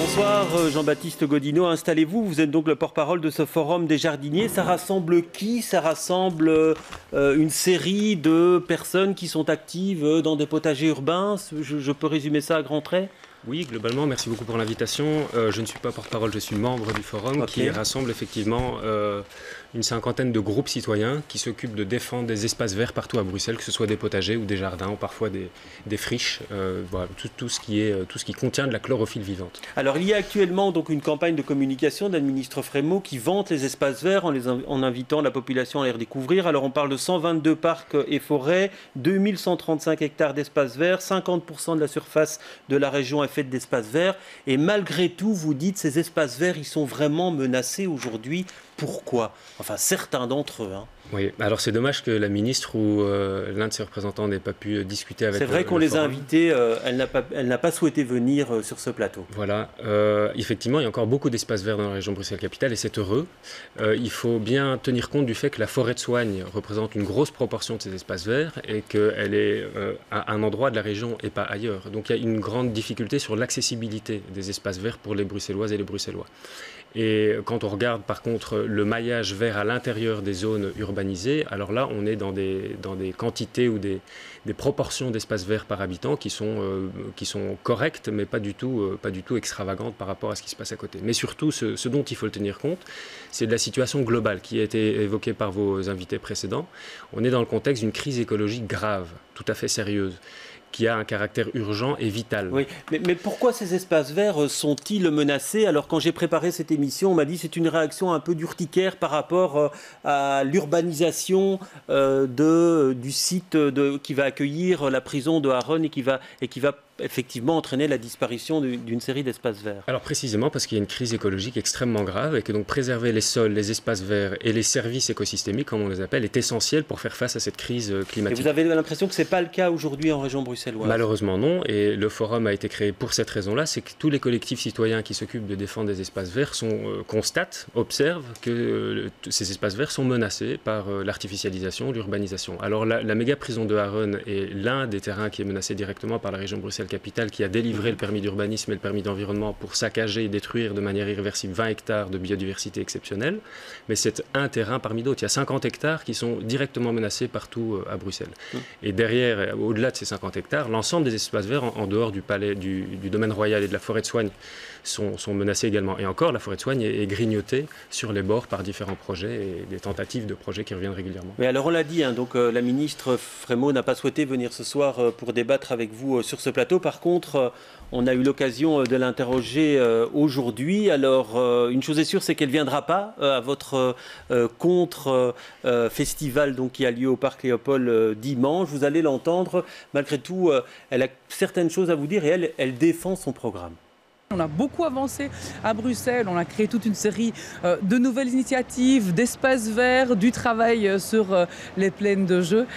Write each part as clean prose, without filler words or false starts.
Bonsoir Jean-Baptiste Gaudinot, installez-vous, vous êtes donc le porte-parole de ce forum des jardiniers. Ça rassemble qui? Ça rassemble une série de personnes qui sont actives dans des potagers urbains. Je peux résumer ça à grands traits? Oui, globalement, merci beaucoup pour l'invitation. Je ne suis pas porte-parole, je suis membre du forum qui rassemble effectivement une cinquantaine de groupes citoyens qui s'occupent de défendre des espaces verts partout à Bruxelles, que ce soit des potagers ou des jardins ou parfois des friches, voilà, tout ce qui contient de la chlorophylle vivante. Alors il y a actuellement donc une campagne de communication d'un ministre Frémaux qui vante les espaces verts en invitant la population à les redécouvrir. Alors on parle de 122 parcs et forêts, 2135 hectares d'espaces verts, 50% de la surface de la région est faite d'espaces verts. Et malgré tout, vous dites ces espaces verts, ils sont vraiment menacés aujourd'hui. Pourquoi? Enfin, certains d'entre eux. Oui, alors c'est dommage que la ministre ou l'un de ses représentants n'ait pas pu discuter avec. C'est vrai qu'on les a invités, elle n'a pas souhaité venir sur ce plateau. Voilà, effectivement, il y a encore beaucoup d'espaces verts dans la région Bruxelles-Capitale et c'est heureux. Il faut bien tenir compte du fait que la forêt de Soignes représente une grosse proportion de ces espaces verts et qu'elle est à un endroit de la région et pas ailleurs. Donc il y a une grande difficulté sur l'accessibilité des espaces verts pour les Bruxelloises et les Bruxellois. Et quand on regarde par contre le maillage vert à l'intérieur des zones urbanisées, alors là on est dans des quantités ou des proportions d'espaces verts par habitant qui sont correctes mais pas du tout extravagantes par rapport à ce qui se passe à côté. Mais surtout ce dont il faut le tenir compte, c'est de la situation globale qui a été évoquée par vos invités précédents. On est dans le contexte d'une crise écologique grave, tout à fait sérieuse, qui a un caractère urgent et vital. Oui, mais pourquoi ces espaces verts sont-ils menacés? Alors quand j'ai préparé cette émission, on m'a dit que c'est une réaction un peu d'urticaire par rapport à l'urbanisation du site qui va accueillir la prison de Harren et qui va effectivement entraîner la disparition d'une série d'espaces verts. Alors précisément parce qu'il y a une crise écologique extrêmement grave et que donc préserver les sols, les espaces verts et les services écosystémiques, comme on les appelle, est essentiel pour faire face à cette crise climatique. Et vous avez l'impression que ce n'est pas le cas aujourd'hui en région bruxelloise? Malheureusement non, et le forum a été créé pour cette raison-là, c'est que tous les collectifs citoyens qui s'occupent de défendre des espaces verts constatent, observent que ces espaces verts sont menacés par l'artificialisation, l'urbanisation. Alors la méga prison de Harren est l'un des terrains qui est menacé directement par la région Bruxelles-Capitale qui a délivré le permis d'urbanisme et le permis d'environnement pour saccager et détruire de manière irréversible 20 hectares de biodiversité exceptionnelle. Mais c'est un terrain parmi d'autres. Il y a 50 hectares qui sont directement menacés partout à Bruxelles. Et derrière, au-delà de ces 50 hectares, l'ensemble des espaces verts en dehors du palais, du domaine royal et de la forêt de Soignes sont menacés également. Et encore, la forêt de Soignes est grignotée sur les bords par différents projets et des tentatives de projets qui reviennent régulièrement. Mais alors on l'a dit, donc la ministre Frémaux n'a pas souhaité venir ce soir pour débattre avec vous sur ce plateau. Par contre, on a eu l'occasion de l'interroger aujourd'hui. Alors, une chose est sûre, c'est qu'elle ne viendra pas à votre contre-festival qui a lieu au Parc Léopold dimanche. Vous allez l'entendre. Malgré tout, elle a certaines choses à vous dire et elle défend son programme. On a beaucoup avancé à Bruxelles, on a créé toute une série de nouvelles initiatives, d'espaces verts, du travail sur les plaines de jeu.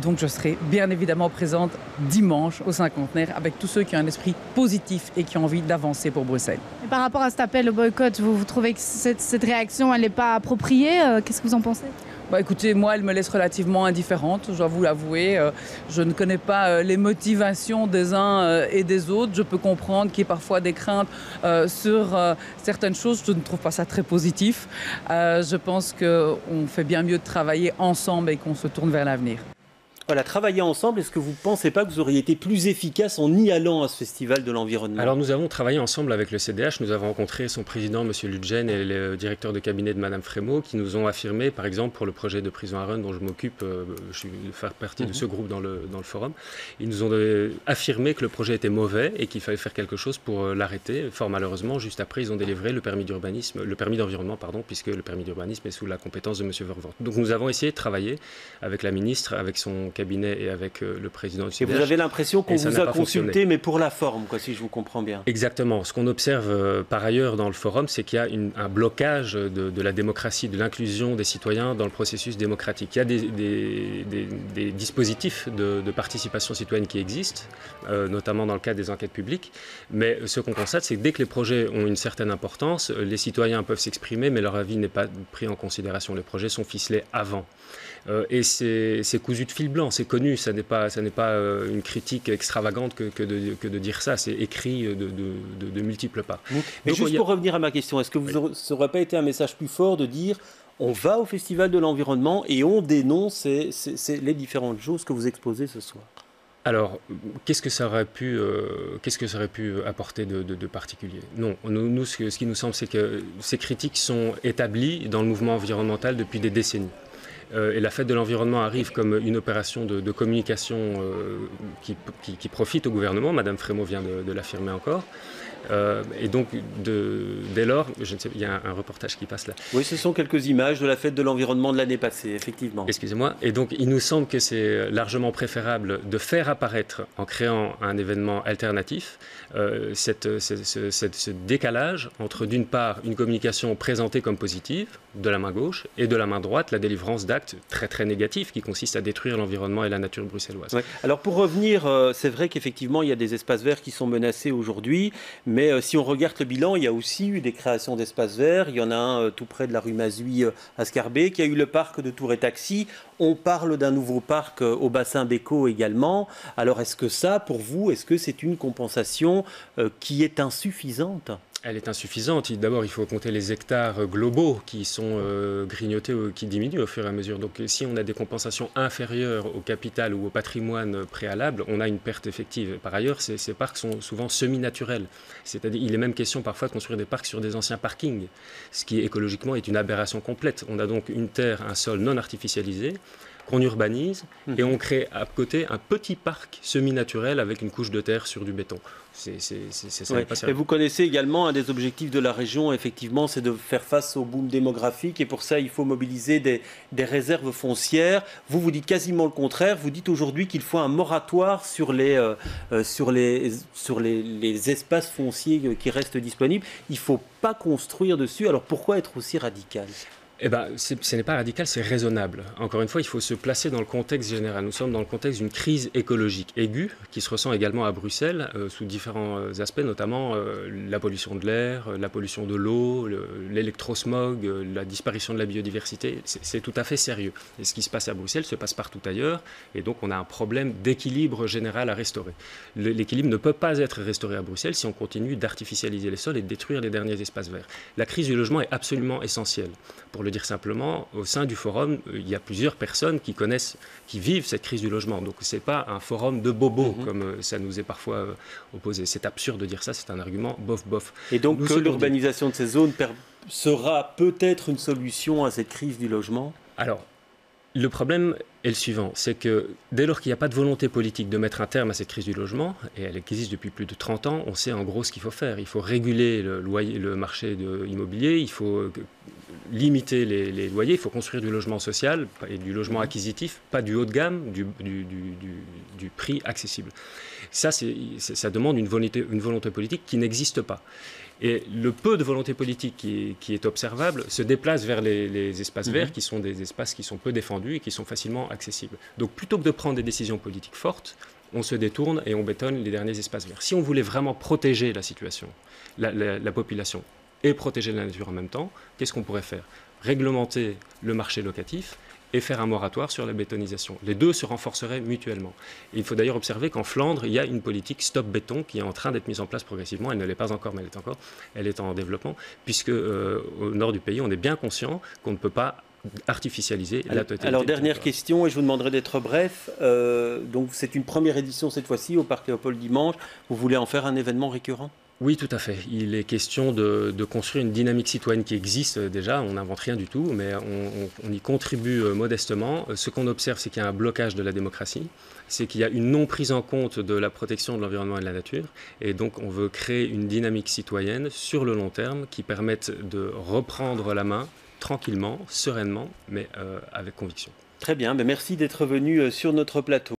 Donc je serai bien évidemment présente dimanche au cinquantenaire avec tous ceux qui ont un esprit positif et qui ont envie d'avancer pour Bruxelles. Et par rapport à cet appel au boycott, vous trouvez que cette réaction elle n'est pas appropriée? Qu'est-ce que vous en pensez? Écoutez, moi, elle me laisse relativement indifférente, je dois vous l'avouer. Je ne connais pas les motivations des uns et des autres. Je peux comprendre qu'il y ait parfois des craintes sur certaines choses. Je ne trouve pas ça très positif. Je pense qu'on fait bien mieux de travailler ensemble et qu'on se tourne vers l'avenir. Voilà, travailler ensemble, est-ce que vous ne pensez pas que vous auriez été plus efficace en y allant à ce festival de l'environnement? Alors nous avons travaillé ensemble avec le CDH, nous avavons rencontré son président, M. Ludgen, et le directeur de cabinet de Mme Frémaux, qui nous ont affirmé, par exemple, pour le projet de prison Harren dont je m'occupe, je suis faire partie de ce groupe dans le forum, ils nous ont affirmé que le projet était mauvais et qu'il fallait faire quelque chose pour l'arrêter. Fort malheureusement, juste après, ils ont délivré le permis d'environnement, puisque le permis d'urbanisme est sous la compétence de M. Vervoort. Donc nous avons essayé de travailler avec la ministre, avec son cabinet et avec le président du CDH. Et vous avez l'impression qu'on vous a consulté, mais pour la forme, si je vous comprends bien. Exactement. Ce qu'on observe par ailleurs dans le forum, c'est qu'il y a un blocage de la démocratie, de l'inclusion des citoyens dans le processus démocratique. Il y a des dispositifs de participation citoyenne qui existent, notamment dans le cadre des enquêtes publiques, mais ce qu'on constate, c'est que dès que les projets ont une certaine importance, les citoyens peuvent s'exprimer, mais leur avis n'est pas pris en considération. Les projets sont ficelés avant. Et c'est cousu de fil blanc, c'est connu, ça n'est pas une critique extravagante que de dire ça, c'est écrit de multiples parts. Mais juste pour revenir à ma question, est-ce que ça n'aurait pas été un message plus fort de dire on va au Festival de l'environnement et on dénonce les différentes choses que vous exposez ce soir? Alors, qu'est-ce que ça aurait pu apporter de particulier? Non, nous ce qui nous semble, c'est que ces critiques sont établies dans le mouvement environnemental depuis des décennies. Et la fête de l'environnement arrive comme une opération de communication qui profite au gouvernement. Madame Frémaux vient de l'affirmer encore. Et donc, dès lors, je ne sais, il y a un reportage qui passe là. Oui, ce sont quelques images de la fête de l'environnement de l'année passée, effectivement. Excusez-moi. Et donc, il nous semble que c'est largement préférable de faire apparaître, en créant un événement alternatif, ce décalage entre, d'une part, une communication présentée comme positive, de la main gauche, et de la main droite, la délivrance d'actes très très négatifs qui consistent à détruire l'environnement et la nature bruxelloise. Ouais. Alors, pour revenir, c'est vrai qu'effectivement, il y a des espaces verts qui sont menacés aujourd'hui. Mais si on regarde le bilan, il y a aussi eu des créations d'espaces verts. Il y en a un tout près de la rue Mazouille à Scarbeck. Il y a eu le parc de Tour et Taxi. On parle d'un nouveau parc au bassin Béco également. Alors est-ce que ça, pour vous, est-ce que c'est une compensation qui est insuffisante ? Elle est insuffisante. D'abord, il faut compter les hectares globaux qui sont grignotés, qui diminuent au fur et à mesure. Donc, si on a des compensations inférieures au capital ou au patrimoine préalable, on a une perte effective. Par ailleurs, ces parcs sont souvent semi-naturels. C'est-à-dire, il est même question parfois de construire des parcs sur des anciens parkings, ce qui écologiquement est une aberration complète. On a donc une terre, un sol non artificialisé, qu'on urbanise et on crée à côté un petit parc semi-naturel avec une couche de terre sur du béton. Ça n'est pas sérieux. Et vous connaissez également un des objectifs de la région, effectivement, c'est de faire face au boom démographique et pour ça il faut mobiliser des réserves foncières. Vous dites quasiment le contraire, vous dites aujourd'hui qu'il faut un moratoire sur les espaces fonciers qui restent disponibles. Il ne faut pas construire dessus, alors pourquoi être aussi radical ? Eh bien, ce n'est pas radical, c'est raisonnable. Encore une fois, il faut se placer dans le contexte général. Nous sommes dans le contexte d'une crise écologique aiguë qui se ressent également à Bruxelles sous différents aspects, notamment la pollution de l'air, la pollution de l'eau, l'électrosmog, la disparition de la biodiversité. C'est tout à fait sérieux. Et ce qui se passe à Bruxelles se passe partout ailleurs. Et donc, on a un problème d'équilibre général à restaurer. L'équilibre ne peut pas être restauré à Bruxelles si on continue d'artificialiser les sols et de détruire les derniers espaces verts. La crise du logement est absolument essentielle. Pour le dire simplement, au sein du forum, il y a plusieurs personnes qui vivent cette crise du logement. Donc ce n'est pas un forum de bobos, comme ça nous est parfois opposé. C'est absurde de dire ça, c'est un argument bof-bof. Et donc l'urbanisation de ces zones sera peut-être une solution à cette crise du logement ? Alors, le problème est le suivant, c'est que dès lors qu'il n'y a pas de volonté politique de mettre un terme à cette crise du logement, et elle existe depuis plus de 30 ans, on sait en gros ce qu'il faut faire. Il faut réguler le marché immobilier, il faut limiter les loyers, il faut construire du logement social et du logement acquisitif, pas du haut de gamme, du prix accessible. Ça demande une volonté politique qui n'existe pas. Et le peu de volonté politique qui est observable se déplace vers les espaces verts, qui sont des espaces qui sont peu défendus et qui sont facilement accessibles. Donc plutôt que de prendre des décisions politiques fortes, on se détourne et on bétonne les derniers espaces verts. Si on voulait vraiment protéger la situation, la population, et protéger la nature en même temps, qu'est-ce qu'on pourrait faire ? Réglementer le marché locatif et faire un moratoire sur la bétonisation. Les deux se renforceraient mutuellement. Et il faut d'ailleurs observer qu'en Flandre, il y a une politique stop béton qui est en train d'être mise en place progressivement. Elle ne l'est pas encore, mais elle est en développement, puisque au nord du pays, on est bien conscient qu'on ne peut pas artificialiser la totalité. Alors dernière question, et je vous demanderai d'être bref. Donc c'est une première édition cette fois-ci au Parc Léopold dimanche. Vous voulez en faire un événement récurrent ? Oui, tout à fait. Il est question de construire une dynamique citoyenne qui existe déjà. On n'invente rien du tout, mais on y contribue modestement. Ce qu'on observe, c'est qu'il y a un blocage de la démocratie, c'est qu'il y a une non prise en compte de la protection de l'environnement et de la nature. Et donc, on veut créer une dynamique citoyenne sur le long terme qui permette de reprendre la main tranquillement, sereinement, mais avec conviction. Très bien, merci d'être venu sur notre plateau.